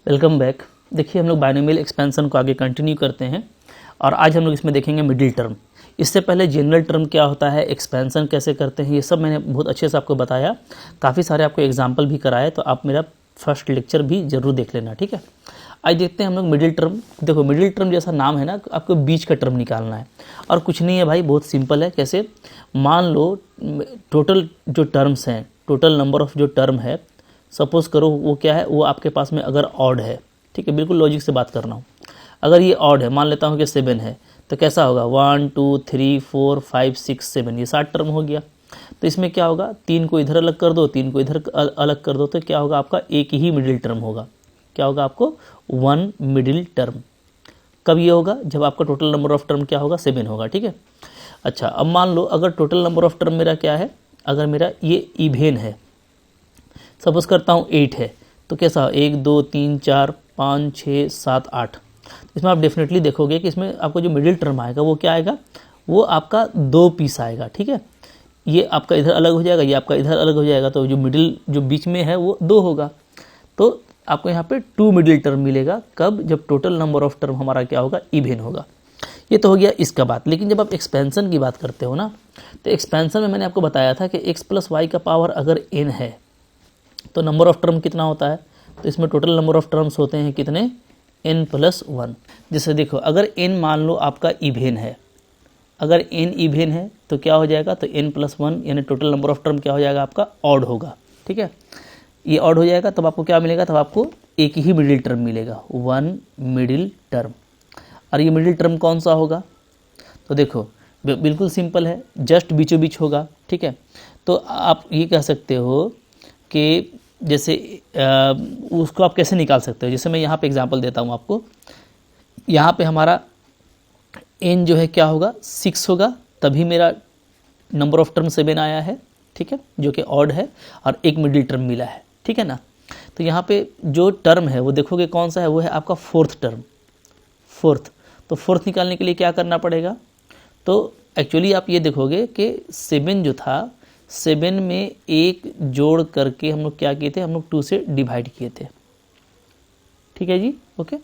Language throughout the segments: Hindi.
Welcome back. देखिए हम लोग बायनोमियल एक्सपेंशन को आगे कंटिन्यू करते हैं और आज हम लोग इसमें देखेंगे मिडिल टर्म। इससे पहले जनरल टर्म क्या होता है, एक्सपेंशन कैसे करते हैं, ये सब मैंने बहुत अच्छे से आपको बताया, काफ़ी सारे आपको एग्जाम्पल भी कराए, तो आप मेरा फर्स्ट लेक्चर भी जरूर देख लेना, ठीक है। आज देखते हैं हम लोग मिडिल टर्म। देखो मिडिल टर्म जैसा नाम है ना, आपको बीच का टर्म निकालना है और कुछ नहीं है भाई, बहुत सिंपल है। कैसे, मान लो टोटल जो टर्म्स हैं, टोटल नंबर ऑफ जो टर्म है, सपोज करो वो क्या है, वो आपके पास में अगर ऑड है, ठीक है, बिल्कुल लॉजिक से बात कर रहा हूँ। अगर ये ऑड है, मान लेता हूँ कि 7 है, तो कैसा होगा 1 2 3 4 5 6 7, ये 7 टर्म हो गया। तो इसमें क्या होगा, 3 को इधर अलग कर दो, 3 को इधर अलग कर दो, तो क्या होगा आपका एक ही मिडिल टर्म होगा। क्या होगा आपको 1 मिडिल टर्म। कब ये होगा, जब आपका टोटल नंबर ऑफ टर्म क्या होगा 7 होगा, ठीक है। अच्छा, अब मान लो अगर टोटल नंबर ऑफ टर्म मेरा क्या है, अगर मेरा ये इवेन है, सपोज करता हूँ 8 है, तो कैसा 1 2 3 4 5 6 7 8। इसमें आप डेफिनेटली देखोगे कि इसमें आपको जो मिडिल टर्म आएगा वो क्या आएगा, वो आपका 2 पीस आएगा, ठीक है। ये आपका इधर अलग हो जाएगा, ये आपका इधर अलग हो जाएगा, तो जो मिडिल जो बीच में है वो 2 होगा। तो आपको यहाँ पे 2 मिडिल टर्म मिलेगा। कब, जब टोटल नंबर ऑफ टर्म हमारा क्या होगा, इवेन होगा। ये तो हो गया इसका बात। लेकिन जब आप एक्सपेंशन की बात करते हो ना, तो एक्सपेंशन में मैंने आपको बताया था कि x + y का पावर अगर n है तो नंबर ऑफ टर्म कितना होता है, तो इसमें टोटल नंबर ऑफ टर्म्स होते हैं कितने, n + 1। जैसे देखो अगर n मान लो आपका इवेन है, अगर n इवेन है तो क्या हो जाएगा, तो n + 1 यानी टोटल नंबर ऑफ टर्म क्या हो जाएगा आपका, ऑड होगा, ठीक है। ये ऑड हो जाएगा, तब आपको क्या मिलेगा, तब आपको एक ही मिडिल टर्म मिलेगा, 1 मिडिल टर्म। और ये मिडिल टर्म कौन सा होगा, तो देखो बिल्कुल सिंपल है, जस्ट बीचों बीच होगा, ठीक है। तो आप ये कह सकते हो कि जैसे उसको आप कैसे निकाल सकते हो, जैसे मैं यहाँ पे एग्जांपल देता हूँ आपको। यहाँ पे हमारा n जो है क्या होगा 6 होगा, तभी मेरा नंबर ऑफ टर्म 7 आया है, ठीक है, जो कि ऑड है और एक मिडिल टर्म मिला है, ठीक है ना। तो यहाँ पे जो टर्म है वो देखोगे कौन सा है, वो है आपका फोर्थ टर्म, फोर्थ। तो फोर्थ निकालने के लिए क्या करना पड़ेगा, तो एक्चुअली आप ये देखोगे कि 7 जो था, 7 में 1 जोड़ करके हम लोग क्या किए थे, हम लोग 2 से डिवाइड किए थे, ठीक है जी, ओके।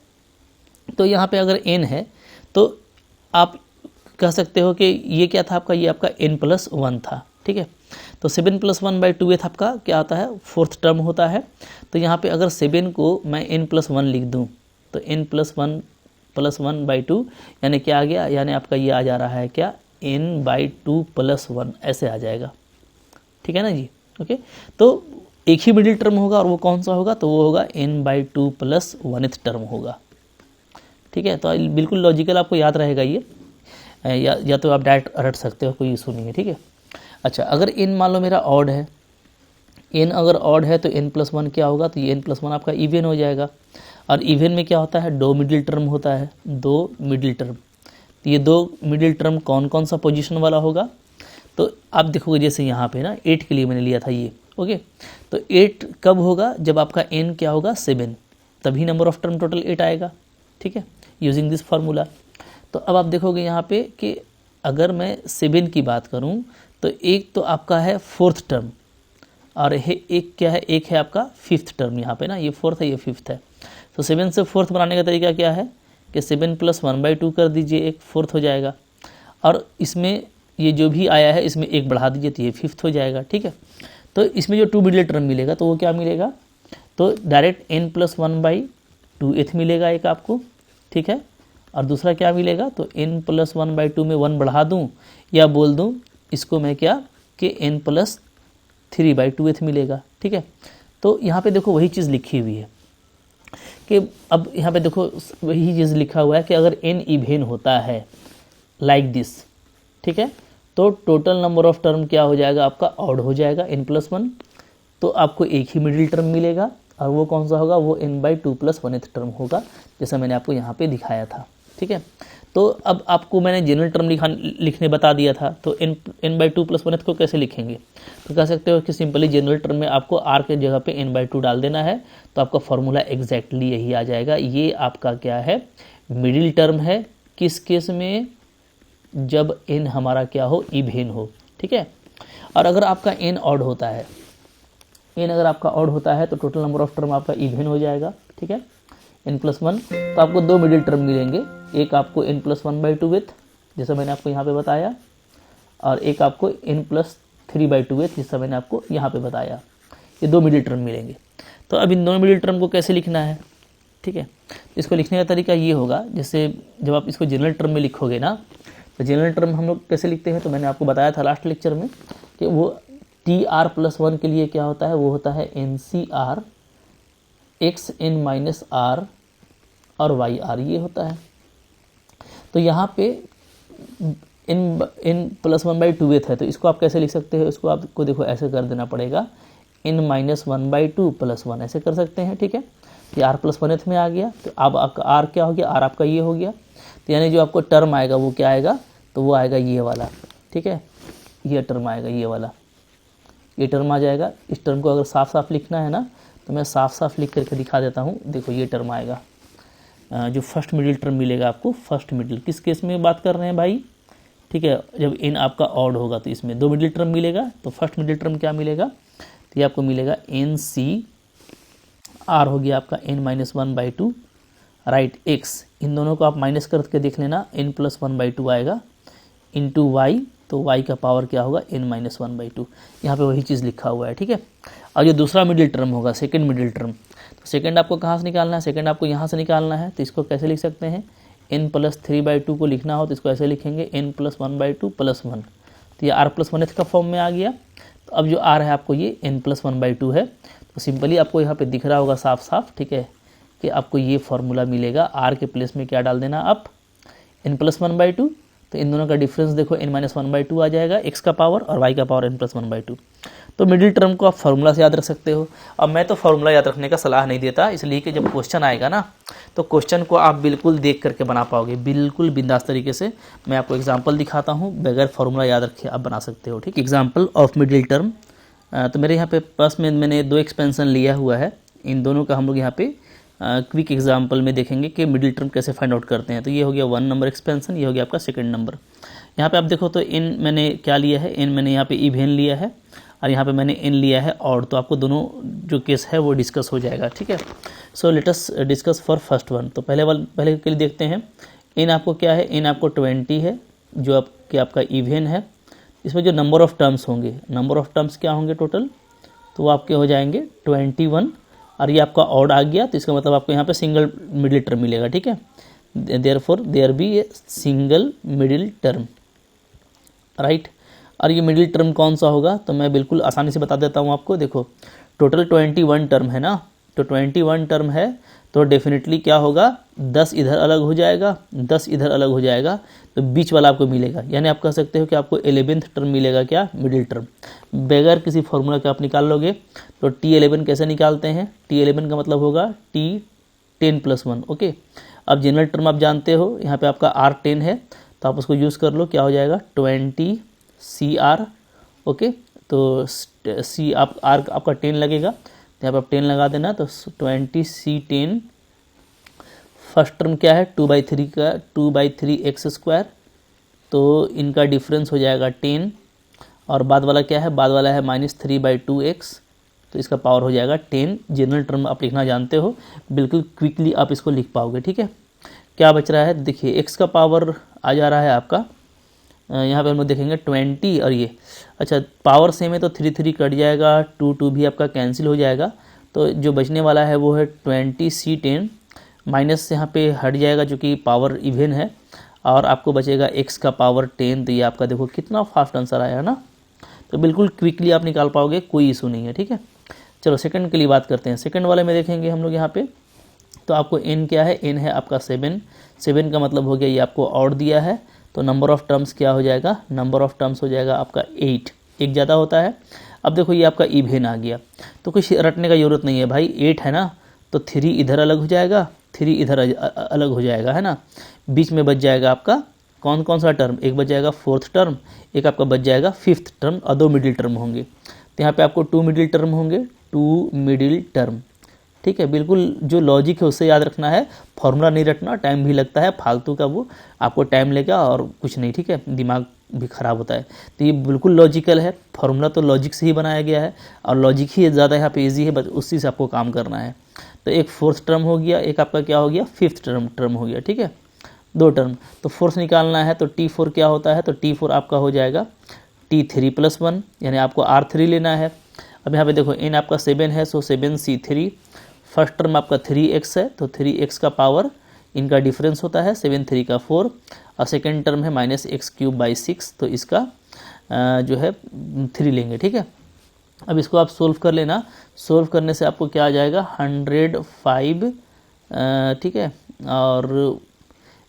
तो यहाँ पे अगर n है तो आप कह सकते हो कि ये क्या था आपका, ये आपका n + 1 था, ठीक है। तो 7 + 1/2 आपका क्या आता है, फोर्थ टर्म होता है। तो यहाँ पे अगर 7 को मैं n + 1 लिख दूँ, तो n + 1 + 1/2 यानी क्या आ गया, यानी आपका ये आ जा रहा है क्या, n/2 + 1 ऐसे आ जाएगा, ठीक है ना जी, ओके। तो एक ही मिडिल टर्म होगा और वो कौन सा होगा, तो वो होगा n/2 + 1th टर्म होगा, ठीक है। तो बिल्कुल लॉजिकल आपको याद रहेगा ये, या तो आप डायरेक्ट रट सकते हो, कोई इशू नहीं है, ठीक है। अच्छा, अगर n मान लो मेरा ऑड है, n अगर ऑड है तो n + 1 क्या होगा, तो ये n + 1 आपका इवेन हो जाएगा। और इवेन में क्या होता है, 2 मिडिल टर्म होता है, 2 मिडिल टर्म। तो ये 2 मिडिल टर्म कौन कौन सा पोजीशन वाला होगा, तो आप देखोगे जैसे यहाँ पे ना 8 के लिए मैंने लिया था ये, ओके। तो 8 कब होगा, जब आपका n क्या होगा 7, तभी नंबर ऑफ टर्म टोटल 8 आएगा, ठीक है, यूजिंग दिस फार्मूला। तो अब आप देखोगे यहाँ पे कि अगर मैं 7 की बात करूँ, तो एक तो आपका है फोर्थ टर्म और एक क्या है, एक है आपका फिफ्थ टर्म। यहाँ पे ना ये फोर्थ है, ये फिफ्थ है। तो 7 से फोर्थ बनाने का तरीका क्या है कि 7 + 1/2 कर दीजिए, एक फोर्थ हो जाएगा। और इसमें ये जो भी आया है इसमें एक बढ़ा दीजिए, तो ये फिफ्थ हो जाएगा, ठीक है। तो इसमें जो 2 मिडिल टर्म मिलेगा तो वो क्या मिलेगा, तो डायरेक्ट n + 1/2 मिलेगा एक आपको, ठीक है। और दूसरा क्या मिलेगा, तो n + 1/2 में 1 बढ़ा दूँ या बोल दूँ इसको मैं क्या, कि n + 3/2 मिलेगा, ठीक है। तो यहाँ पे देखो वही चीज़ लिखी हुई है कि अब यहाँ पे देखो वही चीज़ लिखा हुआ है कि अगर n इवेन होता है लाइक दिस, ठीक है, तो टोटल नंबर ऑफ टर्म क्या हो जाएगा आपका, ऑड हो जाएगा, n + 1। तो आपको एक ही मिडिल टर्म मिलेगा और वो कौन सा होगा, वो n/2 + 1th टर्म होगा, जैसा मैंने आपको यहाँ पे दिखाया था, ठीक है। तो अब आपको मैंने जनरल टर्म लिखने बता दिया था, तो n/2 + 1th को कैसे लिखेंगे, तो कह सकते हो कि सिंपली जनरल टर्म में आपको r के जगह पे n/2 डाल देना है, तो आपका फॉर्मूला एग्जैक्टली यही आ जाएगा। ये आपका क्या है, मिडिल टर्म है, किस केस में, जब n हमारा क्या हो, इवेन हो, ठीक है। और अगर आपका n ऑड होता है, n अगर आपका ऑड होता है तो टोटल नंबर ऑफ टर्म आपका इवेन हो जाएगा, ठीक है। n+1, तो आपको दो मिडिल टर्म मिलेंगे, एक आपको n+1/2 विथ, जैसा मैंने आपको यहाँ पे बताया, और एक आपको n+3/2 विथ, जैसा मैंने आपको यहाँ पे बताया। ये दो मिडिल टर्म मिलेंगे। तो अब इन दोनों मिडिल टर्म को कैसे लिखना है, ठीक है। इसको लिखने का तरीका ये होगा, जैसे जब आप इसको जनरल टर्म में लिखोगे ना, तो जनरल टर्म हम लोग कैसे लिखते हैं, तो मैंने आपको बताया था लास्ट लेक्चर में कि वो TR+1 के लिए क्या होता है, वो होता है NCR XN-R और YR, ये होता है। तो यहाँ पे n+1/2 विथ है, तो इसको आप कैसे लिख सकते हो, इसको आपको देखो ऐसे कर देना पड़ेगा, n-1/2 + 1 ऐसे कर सकते हैं, ठीक है। ये R+1th में आ गया, तो अब आपका R क्या हो गया, R आपका ये हो गया। तो यानी जो आपको टर्म आएगा वो क्या आएगा, तो वो आएगा ये वाला, ठीक है, ये टर्म आएगा, ये वाला, ये टर्म आ जाएगा। इस टर्म को अगर साफ साफ लिखना है ना, तो मैं साफ साफ लिख करके दिखा देता हूँ। देखो ये टर्म आएगा, जो फर्स्ट मिडिल टर्म मिलेगा आपको, फर्स्ट मिडिल, किस केस में बात कर रहे हैं भाई, ठीक है, जब n आपका ऑड होगा तो इसमें दो मिडिल टर्म मिलेगा। तो फर्स्ट मिडिल टर्म क्या मिलेगा, तो ये आपको मिलेगा NCR हो गया आपका n-1/2, राइट, x, इन दोनों को आप माइनस करके देख लेना, n+1/2 आएगा इंटू y, तो y का पावर क्या होगा, n-1/2। यहाँ पे वही चीज़ लिखा हुआ है, ठीक है। और जो दूसरा मिडिल टर्म होगा, सेकंड मिडिल टर्म, तो सेकंड आपको कहाँ से निकालना है, सेकंड आपको यहाँ से निकालना है। तो इसको कैसे लिख सकते हैं, n+3/2 को लिखना हो तो इसको ऐसे लिखेंगे, n+1/2 + 1, तो ये R+1th का फॉर्म में आ गया। तो अब जो R है आपको ये n+1/2 है, तो सिंपली आपको यहाँ पे दिख रहा होगा साफ साफ, ठीक है, कि आपको ये फार्मूला मिलेगा। R के प्लेस में क्या डाल देना आप, n+1/2, तो इन दोनों का डिफरेंस देखो n-1/2 आ जाएगा, x का पावर और y का पावर n+1/2। तो मिडिल टर्म को आप फार्मूला से याद रख सकते हो। अब मैं तो फार्मूला याद रखने का सलाह नहीं देता, इसलिए कि जब क्वेश्चन आएगा ना, तो क्वेश्चन को आप बिल्कुल देख करके बना पाओगे, बिल्कुल बिंदास तरीके से। मैं आपको एग्जांपल दिखाता हूँ, बगैर फार्मूला याद रखे आप बना सकते हो, ठीक। एग्जांपल ऑफ मिडिल टर्म, तो मेरे यहाँ पे पास में मैंने दो एक्सपेंशन लिया हुआ है, इन दोनों का हम लोग यहाँ पे क्विक एग्जांपल में देखेंगे कि मिडिल टर्म कैसे फाइंड आउट करते हैं। तो ये हो गया 1 नंबर एक्सपेंशन, ये हो गया आपका सेकंड नंबर। यहाँ पे आप देखो तो n मैंने क्या लिया है, n मैंने यहाँ पे इवेन लिया है और यहाँ पे मैंने n लिया है ऑड, तो आपको दोनों जो केस है वो डिस्कस हो जाएगा, ठीक है। So let us discuss for first one. तो पहले के लिए देखते हैं, n आपको क्या है, n आपको 20 है, जो आपका इवेन है। इसमें जो नंबर ऑफ़ टर्म्स होंगे, नंबर ऑफ़ टर्म्स क्या होंगे टोटल, तो वो आपके हो जाएंगे 21, और ये आपका ऑड आ गया, तो इसका मतलब आपको यहाँ पे सिंगल मिडिल टर्म मिलेगा, ठीक है। Therefore there be a single middle term, right. और ये मिडिल टर्म कौन सा होगा, तो मैं बिल्कुल आसानी से बता देता हूँ आपको। देखो टोटल 21 टर्म है ना, तो 21 टर्म है, तो डेफिनेटली क्या होगा, 10 इधर अलग हो जाएगा, 10 इधर अलग हो जाएगा, तो बीच वाला आपको मिलेगा। यानी आप कह सकते हो कि आपको 11th टर्म मिलेगा, क्या, मिडिल टर्म। बगैर किसी फॉर्मूला के आप निकाल लोगे। तो T11 कैसे निकालते हैं, T11 का मतलब होगा T10 + 1, ओके। अब जनरल टर्म आप जानते हो, यहाँ पे आपका R10 है, तो आप उसको यूज़ कर लो, क्या हो जाएगा 20CR, ओके। तो C आप R आपका 10 लगेगा, तो यहाँ पर आप 10 लगा देना, तो 20C10। फर्स्ट टर्म क्या है, 2/3 का 2/3x², तो इनका डिफरेंस हो जाएगा 10, और बाद वाला क्या है, बाद वाला है -3/2x, तो इसका पावर हो जाएगा 10। जनरल टर्म आप लिखना जानते हो, बिल्कुल क्विकली आप इसको लिख पाओगे, ठीक है। क्या बच रहा है, देखिए x का पावर आ जा रहा है आपका, यहाँ पे हम लोग देखेंगे 20, और ये अच्छा पावर सेम है तो 3 कट जाएगा, 2 भी आपका कैंसिल हो जाएगा, तो जो बचने वाला है वो है 20C10, माइनस यहाँ पे हट जाएगा जो कि पावर इवन है, और आपको बचेगा x का पावर 10। तो ये आपका देखो कितना फास्ट आंसर आया है ना, तो बिल्कुल क्विकली आप निकाल पाओगे, कोई इशू नहीं है, ठीक है। चलो सेकंड के लिए बात करते हैं। सेकंड वाले में देखेंगे हम लोग यहाँ पे, तो आपको n क्या है, n है आपका 7 का मतलब हो गया ये आपको ऑड दिया है, तो नंबर ऑफ़ टर्म्स क्या हो जाएगा, नंबर ऑफ़ टर्म्स हो जाएगा आपका 8, एक ज़्यादा होता है। अब देखो ये आपका इवेन आ गया, तो कुछ रटने का ज़रूरत नहीं है भाई, 8 है ना, तो 3 इधर अलग हो जाएगा, 3 इधर अलग हो जाएगा, है ना। बीच में बच जाएगा आपका कौन सा टर्म, एक बच जाएगा 4th टर्म, एक आपका बच जाएगा 5th टर्म, और 2 मिडिल टर्म होंगे। तो यहाँ पे आपको 2 मिडिल टर्म होंगे, 2 मिडिल टर्म, ठीक है। बिल्कुल जो लॉजिक है उससे याद रखना है, फॉर्मूला नहीं रटना, टाइम भी लगता है फालतू का, वो आपको टाइम लेगा और कुछ नहीं, ठीक है, दिमाग भी ख़राब होता है। तो ये बिल्कुल लॉजिकल है, फार्मूला तो लॉजिक से ही बनाया गया है, और लॉजिक ही ज़्यादा यहाँ पे ईजी है, बस उसी से आपको काम करना है। तो एक फोर्थ टर्म हो गया, एक आपका क्या हो गया, फिफ्थ टर्म हो गया, ठीक है, 2 टर्म। तो फोर्थ निकालना है तो T4 क्या होता है, तो T4 आपका हो जाएगा T3+1, यानी आपको R3 लेना है। अब यहाँ पे देखो n आपका 7 है, सो 7C3, फर्स्ट टर्म आपका 3x है, तो 3x का पावर इनका डिफरेंस होता है 7 3 का 4, और सेकेंड टर्म है -x³/6, तो इसका जो है 3 लेंगे, ठीक है। अब इसको आप सोल्व कर लेना, सोल्व करने से आपको क्या आ जाएगा 105, ठीक है, और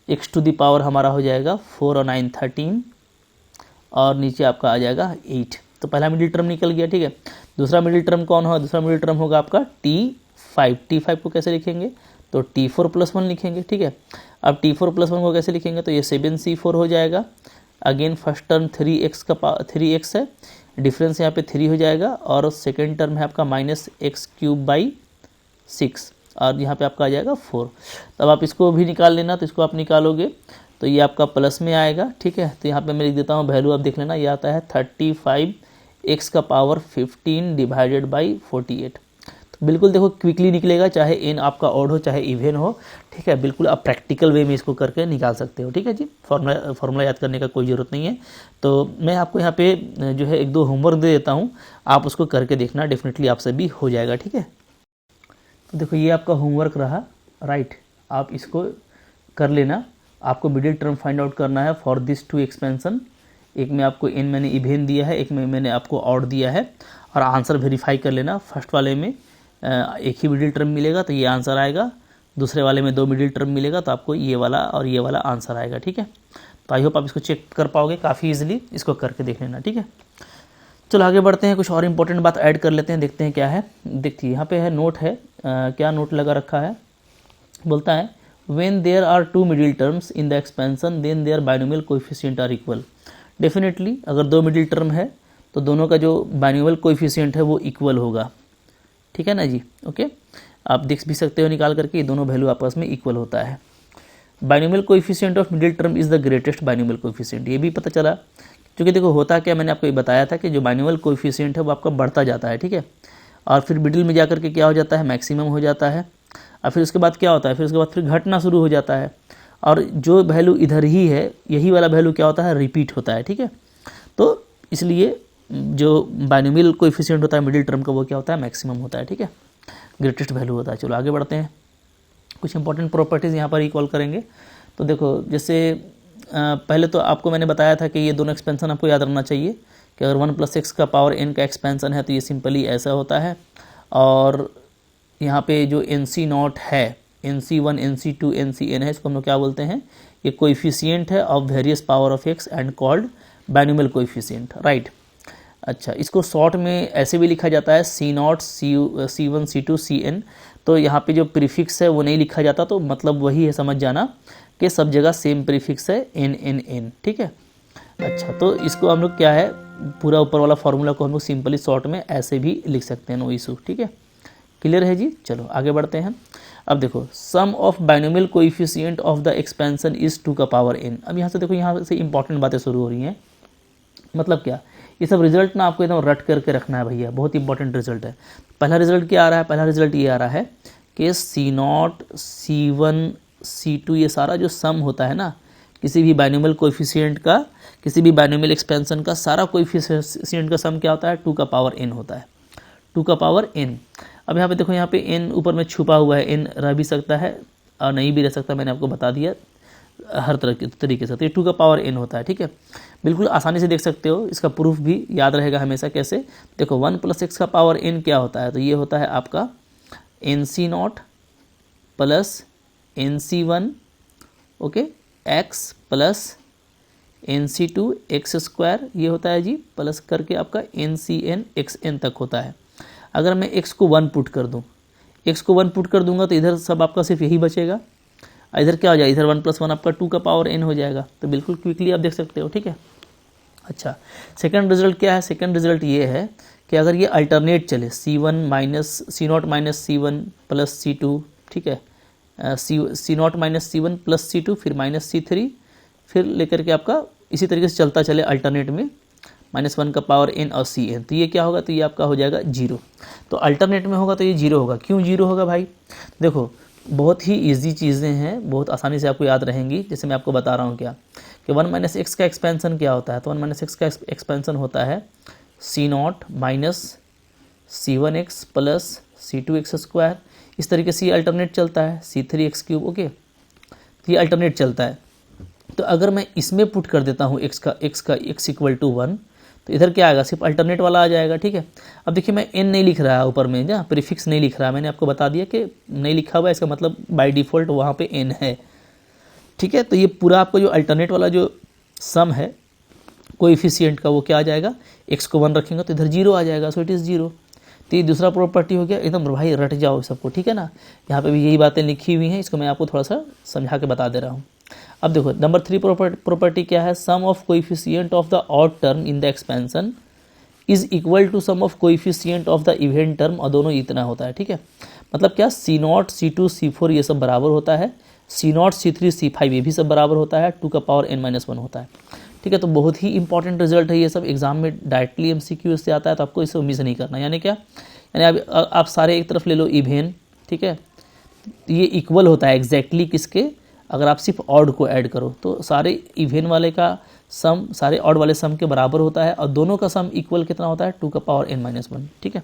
x⁴ हमारा हो जाएगा 4 और 9 13, और नीचे आपका आ जाएगा 8। तो पहला मिडिल टर्म निकल गया, ठीक है। दूसरा मिडिल टर्म कौन होगा, दूसरा मिडिल टर्म होगा आपका T5। T5 को कैसे लिखेंगे, तो T4+1 लिखेंगे, ठीक है। अब T4+1 को कैसे लिखेंगे, तो ये 7C4 हो जाएगा। अगेन फर्स्ट टर्म 3x है, डिफरेंस यहाँ पे 3 हो जाएगा, और सेकेंड टर्म है आपका -x³/6, और यहाँ पे आपका आ जाएगा 4। तब आप इसको भी निकाल लेना, तो इसको आप निकालोगे तो ये आपका प्लस में आएगा, ठीक है। तो यहाँ पे मैं लिख देता हूँ वैल्यू, आप देख लेना, ये आता है 35x⁴ तो बिल्कुल देखो क्विकली निकलेगा, चाहे n आपका ऑड हो चाहे इवन हो, ठीक है। बिल्कुल आप प्रैक्टिकल वे में इसको करके निकाल सकते हो, ठीक है जी। फॉर्मूला याद करने का कोई ज़रूरत नहीं है। तो मैं आपको यहाँ पे जो है 1-2 होमवर्क दे देता हूँ, आप उसको करके देखना, डेफिनेटली आपसे भी हो जाएगा, ठीक है। तो देखो ये आपका होमवर्क रहा, राइट, आप इसको कर लेना। आपको मिडिल टर्म फाइंड आउट करना है फॉर दिस 2 एक्सपेंशन। एक में आपको n मैंने इवेन दिया है, एक में मैंने आपको ऑड दिया है, और आंसर वेरीफाई कर लेना। फर्स्ट वाले में एक ही मिडिल टर्म मिलेगा तो ये आंसर आएगा, दूसरे वाले में 2 मिडिल टर्म मिलेगा तो आपको ये वाला और ये वाला आंसर आएगा, ठीक है। तो आई होप आप इसको चेक कर पाओगे काफ़ी इजीली, इसको करके देख लेना, ठीक है। चलो आगे बढ़ते हैं, कुछ और इंपॉर्टेंट बात ऐड कर लेते हैं, देखते हैं क्या है। देखिए यहाँ पे है नोट है, क्या नोट लगा रखा है, बोलता है when there are 2 middle terms in the expansion then their binomial coefficient are equal। Definitely अगर 2 मिडिल टर्म है तो दोनों का जो बाइनोमियल कोएफिशिएंट है वो इक्वल होगा, ठीक है ना जी, ओके। आप देख भी सकते हो निकाल करके, ये दोनों वैल्यू आपस में इक्वल होता है। Binomial coefficient of middle term is the greatest binomial coefficient, ये भी पता चला, क्योंकि देखो होता क्या, मैंने आपको ये बताया था कि जो बाइनोमियल कोएफिशिएंट है वो आपका बढ़ता जाता है, ठीक है, और फिर मिडिल में जाकर के क्या हो जाता है, मैक्सिमम हो जाता है, और फिर उसके बाद क्या होता है, फिर उसके बाद फिर घटना शुरू हो जाता है, और जो वैल्यू इधर ही है यही वाला वैल्यू क्या होता है, रिपीट होता है, ठीक है। तो इसलिए जो बाइनोमियल कोएफिशिएंट होता है मिडिल टर्म का वो क्या होता है, मैक्सिमम होता है, ठीक है, ग्रेटेस्ट वैल्यू होता है। चलो आगे बढ़ते हैं, कुछ इंपॉर्टेंट प्रॉपर्टीज़ यहाँ पर रिकॉल करेंगे। तो देखो जैसे पहले तो आपको मैंने बताया था कि ये दोनों एक्सपेंशन आपको याद रखना चाहिए कि अगर 1 + x⁴n का एक्सपेंशन है तो ये सिंपली ऐसा होता है, और यहाँ पे जो NC0 है, NC1 NC2 NCn है, इसको हम लोग क्या बोलते हैं, ये कोएफिशिएंट है of various power of x and called binomial coefficient, right. अच्छा, इसको शॉर्ट में ऐसे भी लिखा जाता है C0 C1 C2 Cn। तो यहाँ पे जो प्रीफिक्स है वो नहीं लिखा जाता, तो मतलब वही है, समझ जाना कि सब जगह सेम प्रीफिक्स है n, ठीक है। अच्छा, तो इसको हम लोग क्या है, पूरा ऊपर वाला फार्मूला को हम लोग सिंपली शॉर्ट में ऐसे भी लिख सकते हैं, नो इशू, ठीक है। क्लियर है जी। चलो आगे बढ़ते हैं। अब देखो sum of binomial coefficient of the expansion is 2n। अब यहाँ से देखो, यहाँ से इंपॉर्टेंट बातें शुरू हो रही हैं। मतलब क्या, ये सब रिजल्ट ना आपको एकदम रट करके रखना है भैया, बहुत इंपॉर्टेंट रिजल्ट है। पहला रिजल्ट क्या आ रहा है, पहला रिजल्ट ये आ रहा है कि C0 C1 C2 ये सारा जो सम होता है ना, किसी भी बाइनोमियल कोएफिशिएंट का, किसी भी बाइनोमियल एक्सपेंशन का सारा कोएफिशिएंट का सम क्या होता है, 2n होता है, 2n। अब यहाँ पे देखो, यहाँ पे n ऊपर में छुपा हुआ है, n रह भी सकता है और नहीं भी रह सकता, मैंने आपको बता दिया हर तरह के तरीके से। तो ये 2n होता है, ठीक है, बिल्कुल आसानी से देख सकते हो। इसका प्रूफ भी याद रहेगा हमेशा, कैसे, देखो 1 + x⁴n क्या होता है, तो ये होता है आपका NC0 + NC1 okay x + NC2 x², ये होता है जी, प्लस करके आपका NCn xn तक होता है। अगर मैं x को 1 पुट कर दूं, x को 1 पुट कर दूंगा तो इधर सब आपका सिर्फ यही बचेगा, इधर क्या हो जाएगा, इधर 1 + 1 आपका 2n हो जाएगा। तो बिल्कुल क्विकली आप देख सकते हो, ठीक है। अच्छा, सेकंड रिजल्ट क्या है, सेकंड रिजल्ट ये है कि अगर ये अल्टरनेट चले, C0 - C1 + C2, ठीक है, C0 - C1 + C2 फिर -C3, फिर लेकर के आपका इसी तरीके से चलता चले अल्टरनेट में, -1 का पावर n और Cn, तो ये क्या होगा, तो ये आपका हो जाएगा 0। तो अल्टरनेट में होगा तो ये 0 होगा। क्यों 0 होगा भाई, देखो बहुत ही ईजी चीज़ें हैं, बहुत आसानी से आपको याद रहेंगी। जैसे मैं आपको बता रहा हूँ क्या कि 1 - x का एक्सपेंसन क्या होता है, तो 1 - x का एक्सपेंसन होता है C0 minus C1x plus C2x²। इस तरीके से ये अल्टरनेट चलता है C3x³। ओके, तो ये अल्टरनेट चलता है। तो अगर मैं इसमें पुट कर देता हूँ x = 1, तो इधर क्या आएगा, सिर्फ अल्टरनेट वाला आ जाएगा। ठीक है, अब देखिए मैं n नहीं लिख रहा है ऊपर में, जहाँ प्रीफिक्स नहीं लिख रहा, मैंने आपको बता दिया कि नहीं लिखा हुआ है, इसका मतलब बाय डिफ़ॉल्ट वहाँ पे n है। ठीक है, तो ये पूरा आपको जो अल्टरनेट वाला जो सम है कोएफिशिएंट का, वो क्या आ जाएगा, x को 1 रखेंगे तो इधर 0 आ जाएगा, सो इट इज़ 0। तो ये दूसरा प्रॉपर्टी हो गया। एकदम भाई रट जाओ सबको, ठीक है ना, यहाँ पे भी यही बातें लिखी हुई हैं, इसको मैं आपको थोड़ा सा समझा के बता दे रहा हूँ। अब देखो नंबर 3 प्रॉपर्टी क्या है, sum of coefficient of the odd term in the expansion is equal to sum of coefficient of the even term, और दोनों इतना होता है। ठीक है, मतलब क्या, C0 C2 C4 ये सब बराबर होता है, C0 C3 C5 ये भी सब बराबर होता है, 2 का पावर n-1 होता है। ठीक है, तो बहुत ही इंपॉर्टेंट रिजल्ट है ये सब, एग्जाम में डायरेक्टली MCQ से आता है, तो आपको इसे मिस नहीं करना। यानी क्या, यानी आप सारे एक तरफ ले लो इवेन, ठीक है, ये इक्वल होता है एग्जैक्टली किसके, अगर आप सिर्फ ऑड को ऐड करो तो सारे इवेन वाले का सम सारे ऑड वाले सम के बराबर होता है, और दोनों का सम इक्वल कितना होता है, 2 का पावर n-1। ठीक है,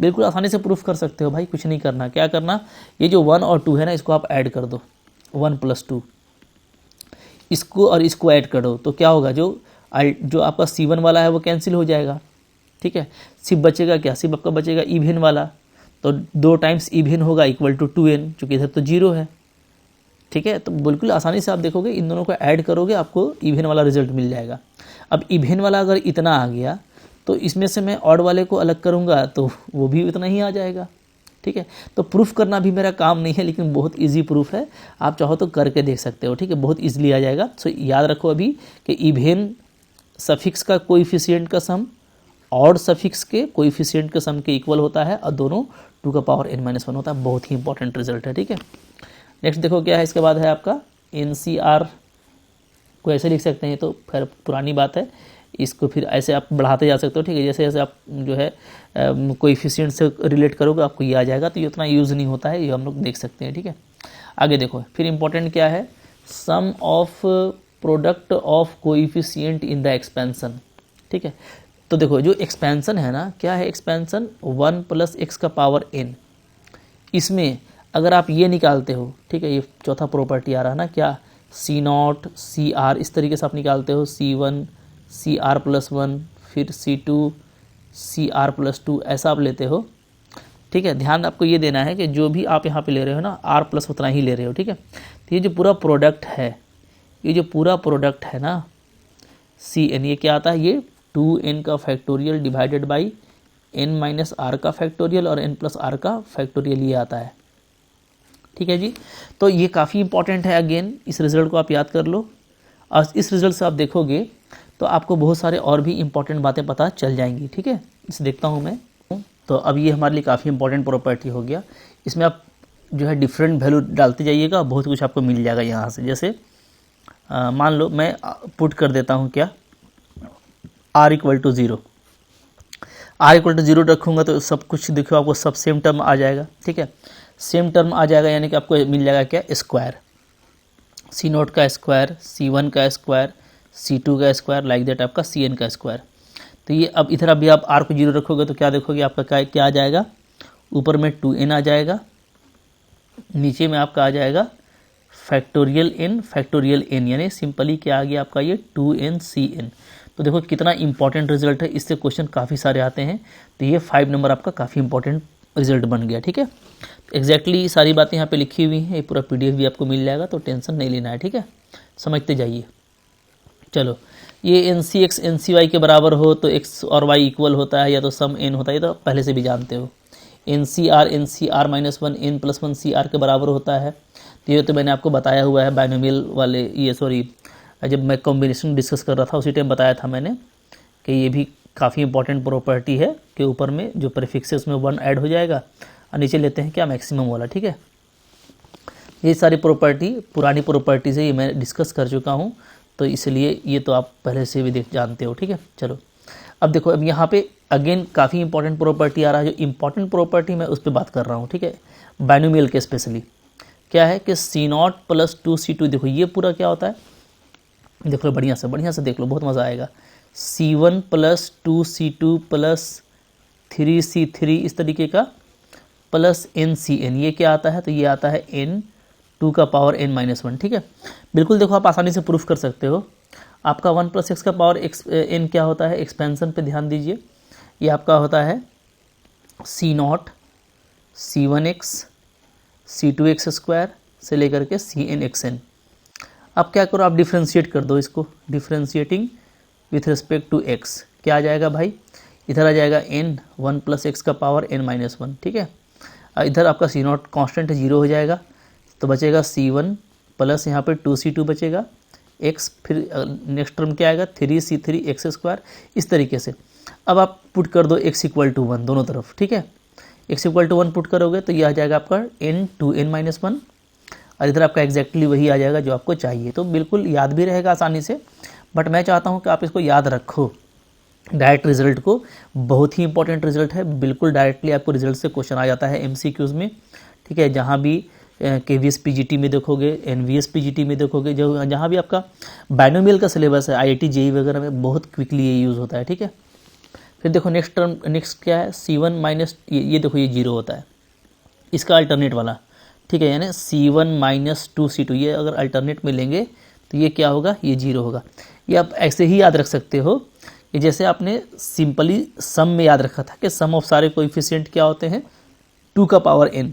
बिल्कुल आसानी से प्रूफ कर सकते हो भाई, कुछ नहीं करना। क्या करना, ये जो 1 और 2 है ना, इसको आप ऐड कर दो, 1 + 2, इसको और इसको ऐड कर दो, तो क्या होगा, जो आपका C1 वाला है वो कैंसिल हो जाएगा। ठीक है, सिर्फ बचेगा क्या, सिर्फ आपका बचेगा इवेन वाला, तो 2 टाइम्स इवेन होगा इक्वल टू 2n, चूँकि इधर तो 0 है। ठीक है, तो बिल्कुल आसानी से आप देखोगे, इन दोनों को ऐड करोगे आपको इवेन वाला रिजल्ट मिल जाएगा। अब इवेन वाला अगर इतना आ गया, तो इसमें से मैं ऑड वाले को अलग करूँगा तो वो भी उतना ही आ जाएगा। ठीक है, तो प्रूफ करना भी मेरा काम नहीं है, लेकिन बहुत इजी प्रूफ है, आप चाहो तो करके देख सकते हो। ठीक है, बहुत इजीली आ जाएगा। सो याद रखो अभी कि इवेन सफिक्स का कोएफिशिएंट का सम ऑड सफिक्स के कोएफिशिएंट के सम के इक्वल होता है, और दोनों 2 का पावर n-1 होता है। बहुत ही इंपॉर्टेंट रिजल्ट है। ठीक है, नेक्स्ट देखो क्या है, इसके बाद है आपका NCR को ऐसे लिख सकते हैं, तो फिर पुरानी बात है, इसको फिर ऐसे आप बढ़ाते जा सकते हो। ठीक है, जैसे जैसे आप जो है कोएफिशिएंट से रिलेट करोगे आपको ये आ जाएगा, तो ये उतना यूज़ नहीं होता है, ये हम लोग देख सकते हैं। ठीक है, आगे देखो फिर इंपॉर्टेंट क्या है, sum of product of coefficient in the expansion. ठीक है, तो देखो जो एक्सपेंशन है ना, क्या है एक्सपेंशन, 1 + x का पावर n, इसमें अगर आप ये निकालते हो, ठीक है, ये चौथा प्रॉपर्टी आ रहा है ना, क्या, C0 CR, इस तरीके से आप निकालते हो, C1 CR+1, फिर C2 CR+2, ऐसा आप लेते हो। ठीक है, ध्यान आपको ये देना है कि जो भी आप यहाँ पे ले रहे हो ना, R+ उतना ही ले रहे हो। ठीक है, तो ये जो पूरा प्रोडक्ट है, ये जो पूरा प्रोडक्ट है ना Cn, ये क्या आता है, ये 2n का factorial divided by n - r का फैक्टोरियल और n + r का फैक्टोरियल, ये आता है। ठीक है जी, तो ये काफ़ी इंपॉर्टेंट है। अगेन इस रिज़ल्ट को आप याद कर लो, और इस रिज़ल्ट से आप देखोगे तो आपको बहुत सारे और भी इंपॉर्टेंट बातें पता चल जाएंगी। ठीक है, इसे देखता हूँ मैं। तो अब ये हमारे लिए काफ़ी इंपॉर्टेंट प्रॉपर्टी हो गया। इसमें आप जो है डिफरेंट वैल्यू डालते जाइएगा, बहुत कुछ आपको मिल जाएगा यहाँ से। जैसे मान लो मैं पुट कर देता हूँ क्या, r = 0, r = 0 रखूँगा तो सब कुछ देखो आपको सब सेम टर्म आ जाएगा। ठीक है, सेम टर्म आ जाएगा, यानी कि आपको मिल जाएगा क्या, स्क्वायर, C0 का स्क्वायर, C1 का स्क्वायर, C2 का स्क्वायर, लाइक दैट आपका Cn का स्क्वायर। तो ये अब इधर अभी आप r को 0 रखोगे तो क्या देखोगे, आपका क्या आ जाएगा, ऊपर में 2n आ जाएगा, नीचे में आपका आ जाएगा फैक्टोरियल n, यानी सिंपली क्या आ गया आपका ये 2n Cn। तो देखो कितना इंपॉर्टेंट रिजल्ट है, इससे क्वेश्चन काफ़ी सारे आते हैं। तो ये 5 नंबर आपका काफ़ी इंपॉर्टेंट रिजल्ट बन गया। ठीक है, एग्जैक्टली सारी बातें यहाँ पे लिखी हुई हैं, ये पूरा PDF भी आपको मिल जाएगा, तो टेंशन नहीं लेना है। ठीक है, समझते जाइए। चलो, ये NC(x) NC(y) के बराबर हो तो x और y इक्वल होता है, या तो सम n होता है, तो पहले से भी जानते हो। NCR NCR-1 n+1 CR के बराबर होता है, तो ये तो मैंने आपको बताया हुआ है बाइनोमियल वाले, ये सॉरी जब मैं कॉम्बिनेशन डिस्कस कर रहा था उसी टाइम बताया था मैंने कि ये भी काफ़ी इंपॉर्टेंट प्रॉपर्टी है कि ऊपर में जो प्रीफिक्स है उसमें 1 ऐड हो जाएगा, और नीचे लेते हैं क्या, मैक्सिमम वाला। ठीक है, ये सारी प्रॉपर्टी पुरानी प्रॉपर्टी से ये मैं डिस्कस कर चुका हूँ, तो इसलिए ये तो आप पहले से भी जानते हो। ठीक है, चलो अब देखो, अब यहाँ पे अगेन काफ़ी इंपॉर्टेंट प्रॉपर्टी आ रहा है। जो इंपॉर्टेंट प्रॉपर्टी मैं उस पर बात कर रहा हूँ, ठीक है, बाइनोमियल के स्पेशली क्या है कि C0 प्लस 2C2, देखो ये पूरा क्या होता है, देख लो बढ़िया से देख लो, बहुत मज़ा आएगा। C1 plus 2C2 plus 3C3 इस तरीके का प्लस NCN, ये क्या आता है, तो ये आता है N2 का पावर N-1, ठीक है। बिल्कुल देखो आप आसानी से प्रूफ कर सकते हो। आपका 1 प्लस एक्स का पावर N क्या होता है, एक्सपेंसन पे ध्यान दीजिए, ये आपका होता है C0 C1x C2x स्क्वायर से लेकर के CNxn। अब क्या करो, आप डिफ्रेंशिएट कर दो इसको, differentiating with respect to x क्या आ जाएगा भाई, इधर आ जाएगा n 1 प्लस एक्स का पावर N-1, ठीक है। इधर आपका C0 कांस्टेंट 0 हो जाएगा, तो बचेगा C1 प्लस यहाँ पे 2C2 बचेगा x, फिर नेक्स्ट टर्म क्या आएगा 3C3 x स्क्वायर, इस तरीके से। अब आप पुट कर दो x इक्वल टू 1 दोनों तरफ, ठीक है। x इक्वल टू 1 पुट करोगे तो ये आ जाएगा आपका N2N-1, और इधर आपका एग्जैक्टली वही आ जाएगा जो आपको चाहिए। तो बिल्कुल याद भी रहेगा आसानी से, बट मैं चाहता हूँ कि आप इसको याद रखो डायरेक्ट रिजल्ट को, बहुत ही इंपॉर्टेंट रिजल्ट है। बिल्कुल डायरेक्टली आपको रिजल्ट से क्वेश्चन आ जाता है MCQs में, ठीक है। जहाँ भी KVS PGT में देखोगे, NVS PGT में देखोगे, जो जहाँ भी आपका बाइनोमियल का सिलेबस है, IIT JEE वगैरह में बहुत क्विकली ये यूज़ होता है, ठीक है। फिर देखो नेक्स्ट टर्म, नेक्स्ट क्या है C1 माइनस, ये देखो ये 0 होता है, इसका अल्टरनेट वाला, ठीक है, यानी C1 माइनस 2C2, ये अगर अल्टरनेट में लेंगे तो ये क्या होगा, ये 0 होगा। ये आप ऐसे ही याद रख सकते हो, ये जैसे आपने सिंपली सम में याद रखा था कि सम ऑफ सारे कोएफिशिएंट क्या होते हैं 2 का पावर n,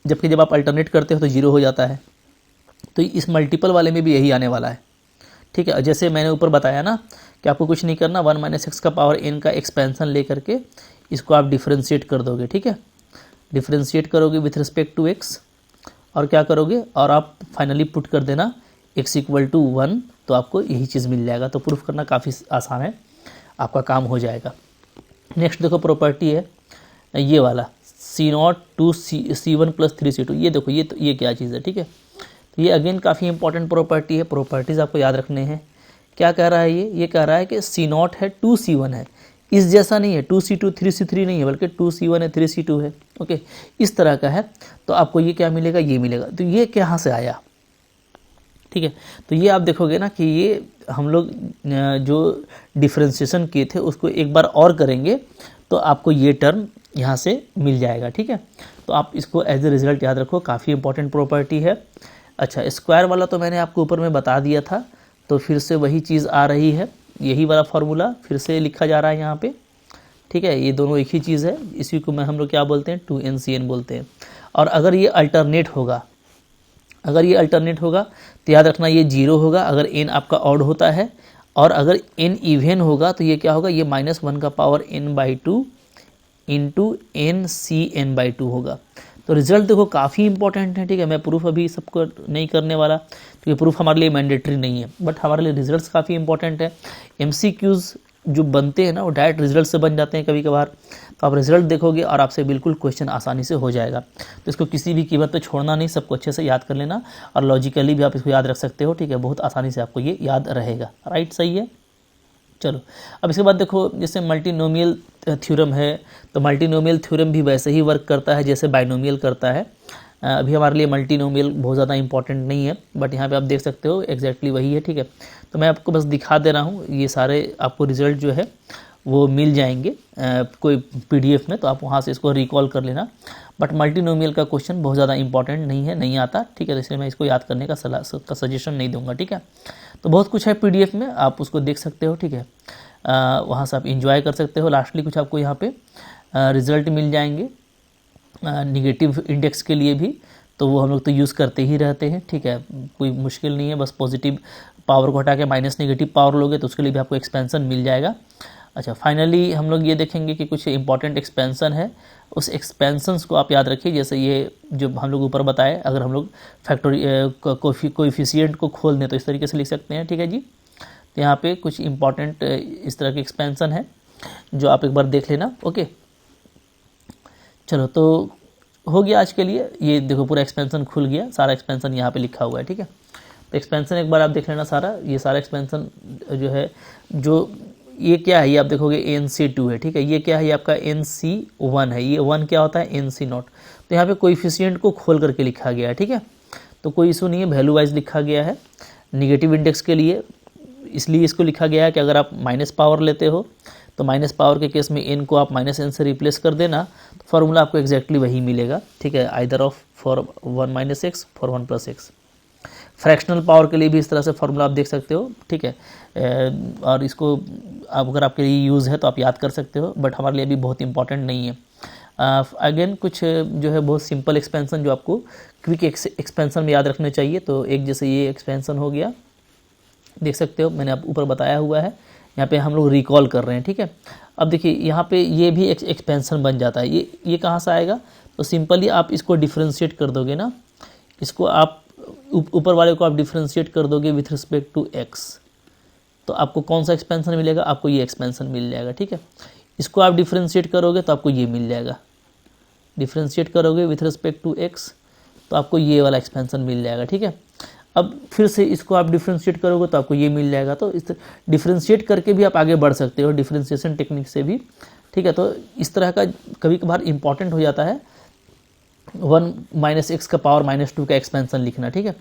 जबकि जब आप अल्टरनेट करते हो तो 0 हो जाता है। तो इस मल्टीपल वाले में भी यही आने वाला है, ठीक है। जैसे मैंने ऊपर बताया ना कि आपको कुछ नहीं करना, 1 माइनस एक्स का पावर n का एक्सपेंसन ले करके इसको आप डिफ्रेंशिएट कर दोगे, ठीक है। डिफ्रेंशिएट करोगे विथ रिस्पेक्ट टू x, और क्या करोगे, और आप फाइनली पुट कर देना x इक्वल टू 1, तो आपको यही चीज़ मिल जाएगा। तो प्रूफ करना काफ़ी आसान है, आपका काम हो जाएगा। नेक्स्ट देखो प्रॉपर्टी है ये वाला C0 2C1 प्लस 3C2, ये देखो ये क्या चीज़ है, ठीक है। तो ये अगेन काफ़ी इंपॉर्टेंट प्रॉपर्टी है, प्रॉपर्टीज़ आपको याद रखने हैं। क्या कह रहा है ये कह रहा है कि C0 है 2C1 है, इस जैसा नहीं है 2C2 3C3 नहीं है, बल्कि 2C1 है 3C2 है, ओके, इस तरह का है। तो आपको ये क्या मिलेगा, ये मिलेगा। तो ये कहाँ से आया, ठीक है। तो ये आप देखोगे ना कि ये हम लोग जो डिफ्रेंशिएशन किए थे उसको एक बार और करेंगे तो आपको ये टर्म यहाँ से मिल जाएगा, ठीक है। तो आप इसको एज ए रिजल्ट याद रखो, काफ़ी इंपॉर्टेंट प्रॉपर्टी है। अच्छा, स्क्वायर वाला तो मैंने आपको ऊपर में बता दिया था, तो फिर से वही चीज़ आ रही है, यही वाला फार्मूला फिर से लिखा जा रहा है यहाँ पे, ठीक है। ये दोनों एक ही चीज़ है, इसी को हम लोग क्या बोलते हैं 2NCN बोलते हैं। और अगर ये अल्टरनेट होगा, तो याद रखना ये 0 होगा अगर n आपका ऑड होता है, और अगर n इवन होगा तो ये क्या होगा, ये -1 का पावर n/2 इंटू NCN/2 होगा। तो रिजल्ट देखो काफ़ी इंपॉर्टेंट है, ठीक है। मैं प्रूफ अभी सबको नहीं करने वाला क्योंकि प्रूफ हमारे लिए मैंडेटरी नहीं है, बट हमारे लिए रिजल्ट्स काफ़ी इंपॉर्टेंट है। MCQs जो बनते हैं ना वो डायरेक्ट रिजल्ट से बन जाते हैं कभी कभार, तो आप रिजल्ट देखोगे और आपसे बिल्कुल क्वेश्चन आसानी से हो जाएगा। तो इसको किसी भी कीमत पे छोड़ना नहीं, सबको अच्छे से याद कर लेना, और लॉजिकली भी आप इसको याद रख सकते हो, ठीक है। बहुत आसानी से आपको ये याद रहेगा, राइट, सही है। चलो अब इसके बाद देखो, जैसे मल्टीनोमियल थ्योरम है, तो मल्टीनोमियल थ्योरम भी वैसे ही वर्क करता है जैसे बाइनोमियल करता है। अभी हमारे लिए मल्टीनोमियल बहुत ज़्यादा इंपॉर्टेंट नहीं है, बट यहाँ पे आप देख सकते हो एग्जैक्टली वही है, ठीक है। तो मैं आपको बस दिखा दे रहा हूँ, ये सारे आपको रिजल्ट जो है वो मिल जाएंगे कोई PDF में, तो आप वहाँ से इसको रिकॉल कर लेना। बट मल्टीनोमियल का क्वेश्चन बहुत ज़्यादा इंपॉर्टेंट नहीं है, नहीं आता, ठीक है। तो इसलिए मैं इसको याद करने का सजेशन नहीं दूंगा, ठीक है। तो बहुत कुछ है PDF में, आप उसको देख सकते हो, ठीक है। वहाँ से आप इंजॉय कर सकते हो। लास्टली कुछ आपको यहाँ पे रिजल्ट मिल जाएंगे निगेटिव इंडेक्स के लिए भी, तो वो हम लोग तो यूज़ करते ही रहते हैं, ठीक है। कोई मुश्किल नहीं है, बस पॉजिटिव पावर को हटा के माइनस नेगेटिव पावर लोगे तो उसके लिए भी आपको एक्सपेंसन मिल जाएगा। अच्छा, फाइनली हम लोग ये देखेंगे कि कुछ इंपॉर्टेंट एक्सपेंसन है, उस एक्सपेंसन्स को आप याद रखिए। जैसे ये जो हम लोग ऊपर बताए, अगर हम लोग फैक्टोरी कोएफिशिएंट को खोल दें तो इस तरीके से लिख सकते हैं, ठीक है जी। तो यहाँ पे कुछ इंपॉर्टेंट इस तरह के एक्सपेंसन है जो आप एक बार देख लेना, ओके। चलो, तो हो गया आज के लिए। ये देखो पूरा एक्सपेंसन खुल गया, सारा एक्सपेंसन यहाँ पे लिखा हुआ है, ठीक है। तो एक्सपेंसन एक बार आप देख लेना सारा, ये सारा एक्सपेंसन जो है, जो ये क्या है, ये आप देखोगे NC2 है, ठीक है। ये क्या है, ये आपका NC1 है। ये 1 क्या होता है, NC0। तो यहाँ पे कोएफिशिएंट को खोल करके लिखा गया है, ठीक है। तो कोई इशू नहीं है, वैल्यू वाइज लिखा गया है। निगेटिव इंडेक्स के लिए इसलिए इसको लिखा गया है कि अगर आप माइनस पावर लेते हो तो माइनस पावर के केस में n को आप -n से रिप्लेस कर देना, तो फार्मूला आपको एग्जैक्टली वही मिलेगा, ठीक है। Either of for 1 - x for 1 + x। Fractional power के लिए भी इस तरह से फार्मूला आप देख सकते हो, ठीक है। और इसको अगर आपके लिए यूज़ है तो आप याद कर सकते हो, बट हमारे लिए भी बहुत इंपॉर्टेंट नहीं है। अगेन कुछ जो है बहुत सिंपल एक्सपेंसन जो आपको क्विक एक्सपेंसन में याद रखने चाहिए। तो एक जैसे ये एक्सपेंसन हो गया, देख सकते हो मैंने आप ऊपर बताया हुआ है, यहाँ पे हम लोग रिकॉल कर रहे हैं, ठीक है। अब देखिए यहाँ पे ये भी एक एक्सपेंसन बन जाता है। ये कहाँ से आएगा, तो सिंपली आप इसको डिफ्रेंशिएट कर दोगे ना, इसको आप ऊपर वाले को आप डिफ्रेंशिएट कर दोगे विथ रिस्पेक्ट टू x, तो आपको कौन सा एक्सपेंसन मिलेगा, आपको ये एक्सपेंसन मिल जाएगा, ठीक है। इसको आप डिफ्रेंशिएट करोगे तो आपको ये मिल जाएगा, डिफ्रेंशिएट करोगे विथ रिस्पेक्ट टू x तो आपको ये वाला एक्सपेंसन मिल जाएगा, ठीक है। अब फिर से इसको आप डिफ्रेंशिएट करोगे तो आपको ये मिल जाएगा। तो इस डिफ्रेंशिएट करके भी आप आगे बढ़ सकते हो, डिफ्रेंशिएशन टेक्निक से भी, ठीक है। तो इस तरह का कभी कभार इंपॉर्टेंट हो जाता है 1 - x का पावर -2 का एक्सपेंसन लिखना, ठीक है।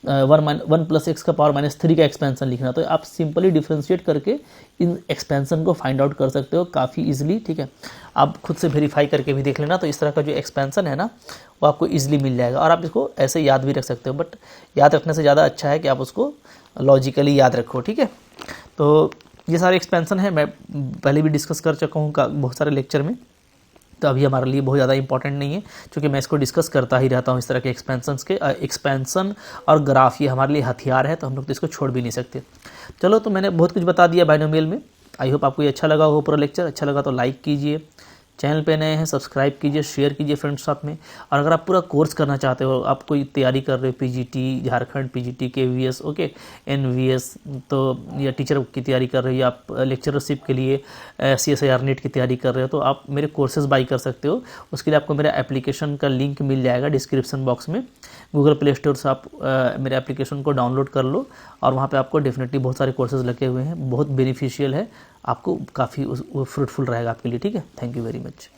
1 + x का पावर -3 का एक्सपेंसन लिखना। तो आप सिंपली डिफ्रेंशिएट करके इन एक्सपेंसन को फाइंड आउट कर सकते हो काफ़ी इजीली, ठीक है। आप खुद से वेरीफाई करके भी देख लेना। तो इस तरह का जो एक्सपेंसन है ना, वो आपको इजीली मिल जाएगा और आप इसको ऐसे याद भी रख सकते हो, बट याद रखने से ज़्यादा अच्छा है कि आप उसको लॉजिकली याद रखो, ठीक है। तो ये सारे एक्सपेंसन है, मैं पहले भी डिस्कस कर चुका हूँ बहुत सारे लेक्चर में, तो अभी हमारे लिए बहुत ज़्यादा इंपॉर्टेंट नहीं है, क्योंकि मैं इसको डिस्कस करता ही रहता हूँ इस तरह के एक्सपेंसन और ग्राफ, ये हमारे लिए हथियार है, तो हम लोग तो इसको छोड़ भी नहीं सकते। चलो, तो मैंने बहुत कुछ बता दिया बाइनोमियल में। आई होप आपको ये अच्छा लगा हो पूरा लेक्चर। अच्छा लगा तो लाइक कीजिए, चैनल पे नए हैं सब्सक्राइब कीजिए, शेयर कीजिए फ्रेंड्स साथ में। और अगर आप पूरा कोर्स करना चाहते हो, आप कोई तैयारी कर रहे हो, PGT Jharkhand, PGT KVS, okay, NVS, तो या टीचर की तैयारी कर रहे हो, या आप लेक्चरशिप के लिए CSIR नेट की तैयारी कर रहे हो, तो आप मेरे कोर्सेज बाई कर सकते हो। उसके लिए आपको मेरा एप्लीकेशन का लिंक मिल जाएगा डिस्क्रिप्शन बॉक्स में। गूगल प्ले स्टोर से आप मेरे एप्लीकेशन को डाउनलोड कर लो, और वहाँ पे आपको डेफिनेटली बहुत सारे कोर्सेज लगे हुए हैं, बहुत बेनिफिशियल है, आपको काफ़ी फ्रूटफुल रहेगा आपके लिए, ठीक है। Thank you very much.